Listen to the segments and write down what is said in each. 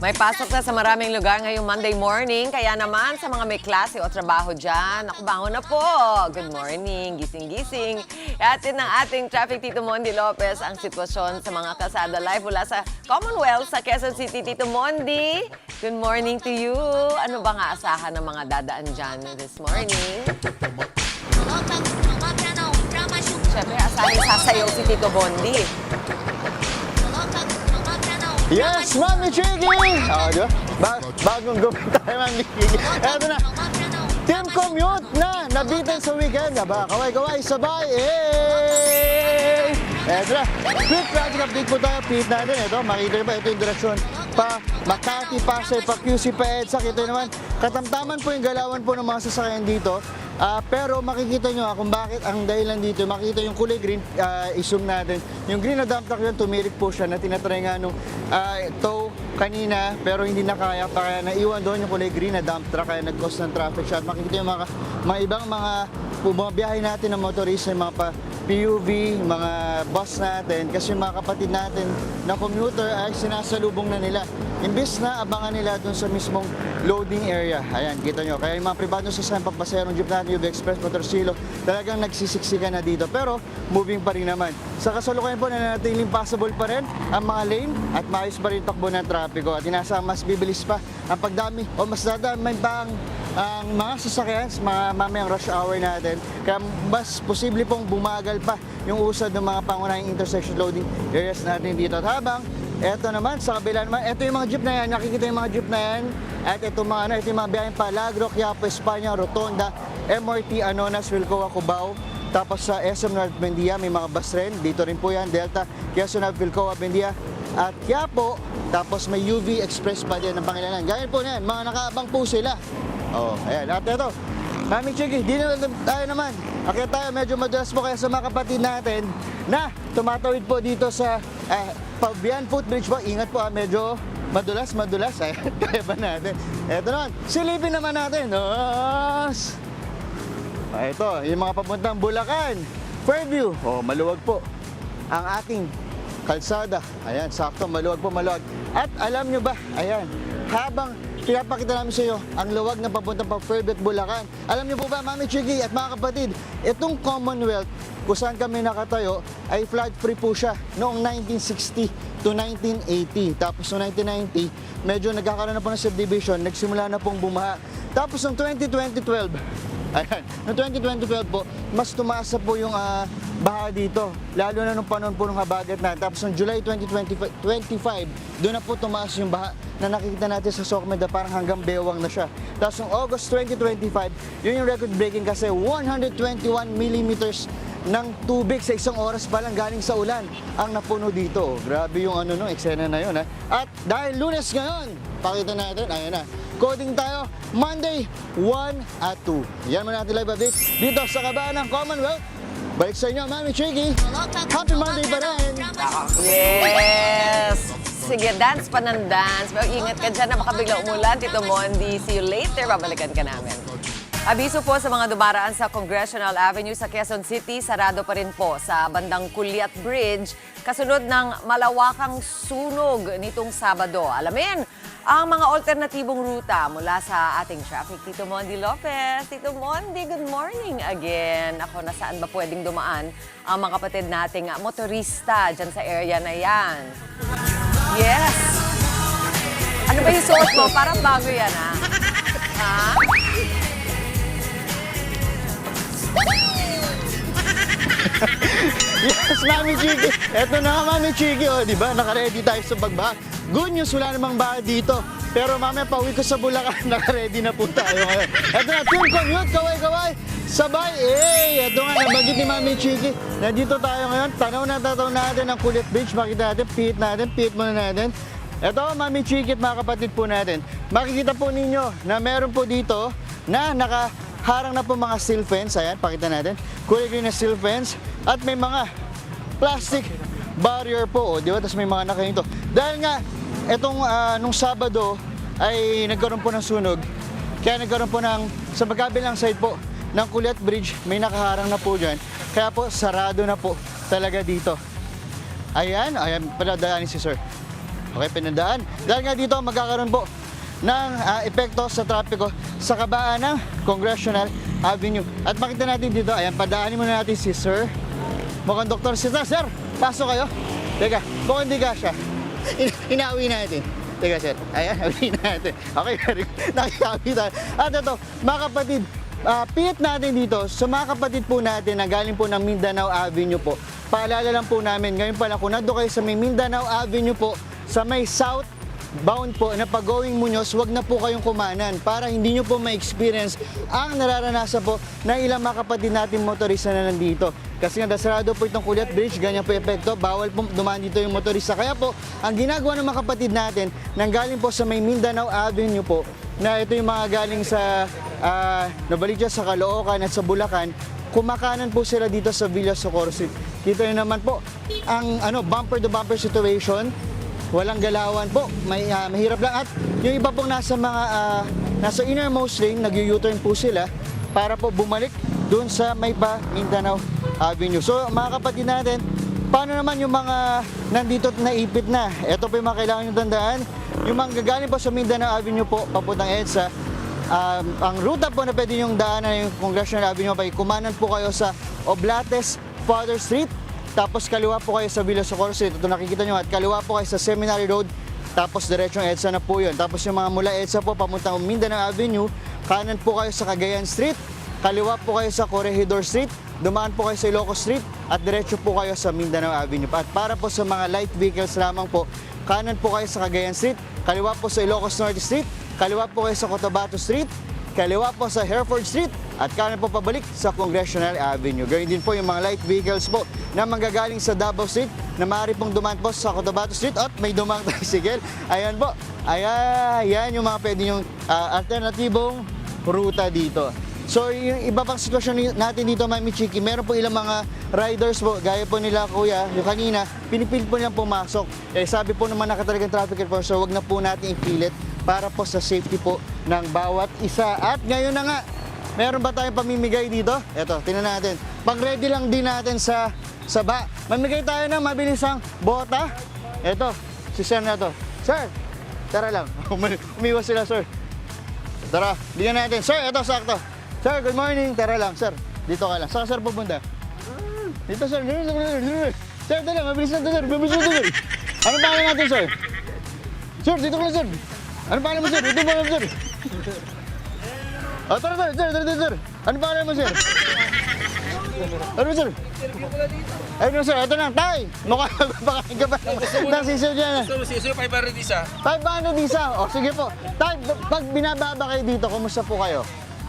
May pasok na sa maraming lugar ngayong Monday morning, kaya naman sa mga may klase o trabaho dyan, ako bangon na po. Good morning, gising-gising. Atin ng ating traffic Tito Mondi Lopez ang sitwasyon sa mga kalsada live mula sa Commonwealth sa Quezon City. Tito Mondi, good morning to you. Ano ba nga asahan ng mga dadaan dyan this morning? Siyempre, asahan sasayaw si Tito Mondi. Yes, Mami Chiggy! Di ba? Bagong gupit tayo, Mami Chiggy. Eto na, Team Commute na nabitin sa weekend. Diba? Kaway-kaway, sabay. Hey! Eto na, quick traffic update po tayo. Pit natin. Ito, makita nyo ba? Ito yung direksyon. Pa Makati, Pasay, pa QC, pa EDSA. Kita naman, katamtaman po yung galawan po ng mga sasakyan dito. Pero makikita nyo kung bakit ang dahilan dito, makikita yung kulay green, i-zoom natin. Yung green na dump truck yun, tumirik po siya na tinatry nga nung tow kanina, pero hindi na kaya pa, kaya naiwan doon yung kulay green na dump truck, kaya nag-cause ng traffic shot. Makikita yung mga ibang mga biyahe natin ng motorista, yung mga PUV, mga bus natin, kasi yung mga kapatid natin na commuter ay sinasalubong na nila. Imbis na abangan nila dun sa mismong loading area. Ayan, kita nyo. Kaya yung mga pribadong sasayang pampaserong jeep natin, UV Express, Motorcilo, talagang nagsisiksikan na dito. Pero, moving pa rin naman. Sa kasalukuyan po, nananatiling passable pa rin ang mga lane at maayos pa rin takbo ng trapiko. At inasang mas bibilis pa ang pagdami o mas dadami pa ang mga sasakyan, mga mamayang rush hour natin. Kaya mas posible pong bumagal pa yung usad ng mga pangunahing intersection loading areas natin dito. At habang eto naman, sa kabila naman, eto yung mga jeep na yan, nakikita yung mga jeep na yan. At ito yung mga biyaheng Palagro, Quiapo, Espanya, Rotonda, MRT, Anonas, Wilcoa, Cubao. Tapos sa SM North Bendia, may mga bus rin. Dito rin po yan, Delta, Quezon, Wilcoa, Bendia. At Quiapo, tapos may UV Express pa din ng Pangilinan. Ganyan po na yan, mga nakaabang po sila. Oh, ayan. At ito, Mami Chiggy, di na tayo naman. Akit tayo, medyo madulas po kaya sa mga kapatid natin na tumatawid po dito sa Pabian Footbridge po. Ingat po medyo madulas. Ayan, kaya ba natin? Eto naman, silipin naman natin. Ito, yung mga papuntang Bulacan, Fairview. Oh, maluwag po ang ating kalsada. Ayan, sakto, maluwag. At alam nyo ba, ayan, habang pinapakita namin sa iyo ang luwag na papuntang Fairview at Bulacan. Alam niyo po ba, Mami Chiggy at mga kapatid, itong Commonwealth kung saan kami nakatayo ay flood-free po siya noong 1960 to 1980. Tapos noong 1990, medyo nagkakaroon na po ng subdivision, nagsimula na pong bumaha. Tapos noong 2012, ayan, noong 2012 po, mas tumaas na po yung baha dito. Lalo na nung panahon po ng habagat na. Tapos noong July 2025, doon na po tumaas yung baha na nakikita natin sa Sokmeda, parang hanggang bewang na siya. Tapos noong August 2025, yun yung record-breaking kasi 121 millimeters ng tubig sa isang oras pa lang galing sa ulan ang napuno dito. Grabe yung eksena na yun. At dahil Lunes ngayon, pakita natin, ayan na, coding tayo, Monday 1 at 2. Yan mo natin live update dito sa kabahan ng Commonwealth. Balik sa inyo, Mami Chiggy. Happy Monday pa rin! Yes! Sige, dance pa ng dance. Pero ingat ka dyan na makabigla umulan. Tito Mondi, see you later. Babalikan ka namin. Abiso po sa mga dumaraan sa Congressional Avenue sa Quezon City, sarado pa rin po sa bandang Culiat Bridge, kasunod ng malawakang sunog nitong Sabado. Alamin ang mga alternatibong ruta mula sa ating traffic. Tito Mondi Lopez. Tito Mondi, good morning again. Ako, nasaan ba pwedeng dumaan ang mga kapatid nating motorista dyan sa area na yan? Yes! Ano ba yung suot mo? Parang bago yan, ha? Ha? Yes, Mami Chiggy. Eto na nga, Mami Chiggy. Di ba? Naka-ready tayo sa pagbaha. Good news, wala namang baha dito. Pero mamaya pauwi ko sa Bulacan, naka-ready na po tayo ngayon. Eto na, Team Commute, kaway-kaway. Sabay, Eto nga, nabanggit ni Mami Chiggy. Nandito tayo ngayon. Tanaw natin ang Culiat Bridge. Makita natin, pit muna natin. Eto, Mami Chiggy at mga kapatid po natin. Makikita po ninyo na meron po dito na nakaharang na po mga steel fence. Ayan, pakita natin. Kulay green na steel fence. At may mga plastic barrier po. Di ba? Tapos may mga nakahinto. Dahil nga, nung Sabado ay nagkaroon po ng sunog. Kaya nagkaroon po sa magkabilang side po ng Culiat Bridge, may nakaharang na po dyan. Kaya po, sarado na po talaga dito. Ayan, pala daanin si sir. Okay, pinadaan. Dahil nga dito magkakaroon po ng epekto sa trapiko sa kabaan ng Congressional Avenue. At makita natin dito, ayan, padaanin muna natin si Sir. Mukhang Dr. Sita. Sir, pasok kayo. Teka, mukhang hindi ka siya. Inaawi natin. Teka, sir. Ayan, awi natin. Okay, nakikawi tayo. At ito, mga kapatid, pihit natin dito sa mga kapatid po natin na galing po ng Mindanao Avenue po. Paalala lang po namin, ngayon pala kung nando kayo sa may Mindanao Avenue po, sa may southbound po na pag-going Muñoz, wag na po kayong kumanan para hindi nyo po ma-experience ang nararanasan po ng ilang mga kapatid natin motorista na nandito. Kasi nga sarado po itong Kulyat Bridge, ganyan po epekto, bawal po dumaan dito yung motorista. Kaya po, ang ginagawa ng mga kapatid natin, nang galing po sa may Mindanao Avenue po, na ito yung mga galing sa Nabaliches, sa Caloocan at sa Bulacan, kumakanan po sila dito sa Villa Socorro Street. Kita nyo naman po, ang bumper to bumper situation, walang galawan po, mahirap lang. At yung iba pong nasa innermost lane, nag-U-turn po sila para po bumalik doon sa may Mindanao Avenue. So mga kapatid natin, paano naman yung mga nandito naipit na? Ito po yung mga kailangan nyo tandaan. Yung mga gagaling po sa Mindanao Avenue po, papuntang EDSA, ang ruta po na pwede yung daanan yung Congressional Avenue, kumanan po kayo sa Oblates Father Street, tapos kaliwa po kayo sa Villa Socorro Street, ito nakikita nyo, at kaliwa po kayo sa Seminary Road, tapos diretsong EDSA na po yun. Tapos yung mga mula EDSA po papuntang Mindanao Avenue, kanan po kayo sa Cagayan Street, kaliwa po kayo sa Corregidor Street, dumaan po kayo sa Ilocos Street, at diretso po kayo sa Mindanao Avenue. At para po sa mga light vehicles lamang po, kanan po kayo sa Cagayan Street, kaliwa po sa Ilocos Norte Street, kaliwa po kayo sa Cotabato Street, kaliwa po sa Hereford Street, at kanan po pabalik sa Congressional Avenue. Gayun din po yung mga light vehicles po na manggagaling sa Davao Street na maaari pong dumaan po sa Cotabato Street at may dumang tricycle. Ayan po. Ayan yung mga pwede yung alternatibong ruta dito. So yung iba pang sitwasyon natin dito, Mami Chiki, meron po ilang mga riders po, gaya po nila Kuya, yung kanina, pinipilit po nilang pumasok. Sabi po naman nakatalagang traffic enforcer, wag na po natin ipilit para po sa safety po ng bawat isa. At ngayon na nga, meron ba tayong pamimigay dito? Eto, tingnan natin. Pang-ready lang din natin sa ba. Mamigay tayo ng mabilisang bota. Eto, si Sir na to. Sir, tara lang. Umiwas sila, Sir. Tara, bigyan natin. Sir, eto, sakto. Sir, good morning. Tara lang, Sir. Dito ka lang. Saan Sir pupunta? Dito, Sir. Sir, tara, mabilis na to, Sir. Mabilis na to, Sir. Ano pangalan natin, Sir? Sir, dito ka lang, Sir. Ano pangalan mo, Sir? Dito mo lang, Sir. Oh, tara, Sir. Ano pangalan mo, Sir? Ano, Sir? Ayun, Sir. Ito lang, Tay. Mukhang magpapakain ka pa ng sisir dyan. Gusto mo sisir, 500 isa. 500 isa. O, sige po. Tay, pag binababa kayo dito, kumusta po kayo?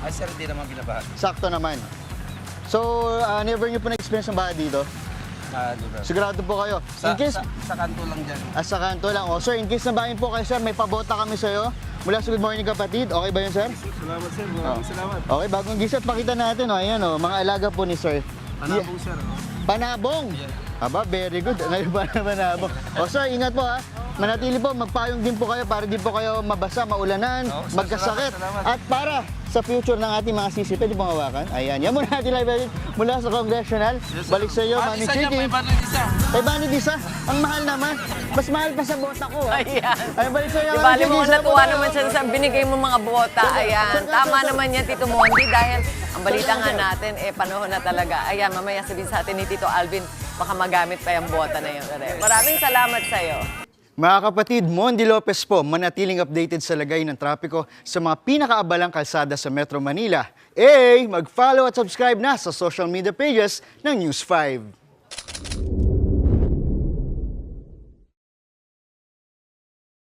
Ay, sir, hindi naman binabahan. Sakto naman. So, never nyo po na-experience ng baha dito? Di ba? Sigurado po kayo. Sa, In case, sa kanto lang dyan. sa kanto lang. O, Sir, in case na bahin po kayo, Sir, may pabota kami sa'yo. Mula sa Good Morning Kapatid. Okay ba yun, Sir? Salamat, sir. Maraming salamat. Okay, bagong gisat, pakita natin. O, ayan, o, mga alaga po ni Sir. Panabong, sir. Panabong. Yeah. Aba, very good. Naiba na panabong. O sir, ingat po ha. Manatili po, magpayong din po kayo para di po kayo mabasa, maulanan, Oo, sir, magkasakit. salamat. At para sa future ng ating mga sisi, pwede pong hawakan. Ayan, yan muna natin live edit mula sa Congressional. Yes, sir. Balik sa iyo, Mami Isa niya, Chiki. 500 isa. 500 isa. Ang mahal naman. Mas mahal pa sa bota ko. Ha? Ayan. Ay, balik sa iyo, Di Mami bali mo, Chiki. Sarap natuwa po naman tayo. siya sa binigay mo mga bota. Ayan. Tama naman yan, Tito Mondi, dahil ang balita nga natin, panahon na talaga. Ayan, mamaya sabihin sa atin ni Tito Alvin, baka magamit pa yung bota na yun. Maraming salamat sa'yo. Mga kapatid, Mondi Lopez po, manatiling updated sa lagay ng trapiko sa mga pinakaabalang kalsada sa Metro Manila. Mag-follow at subscribe na sa social media pages ng News 5.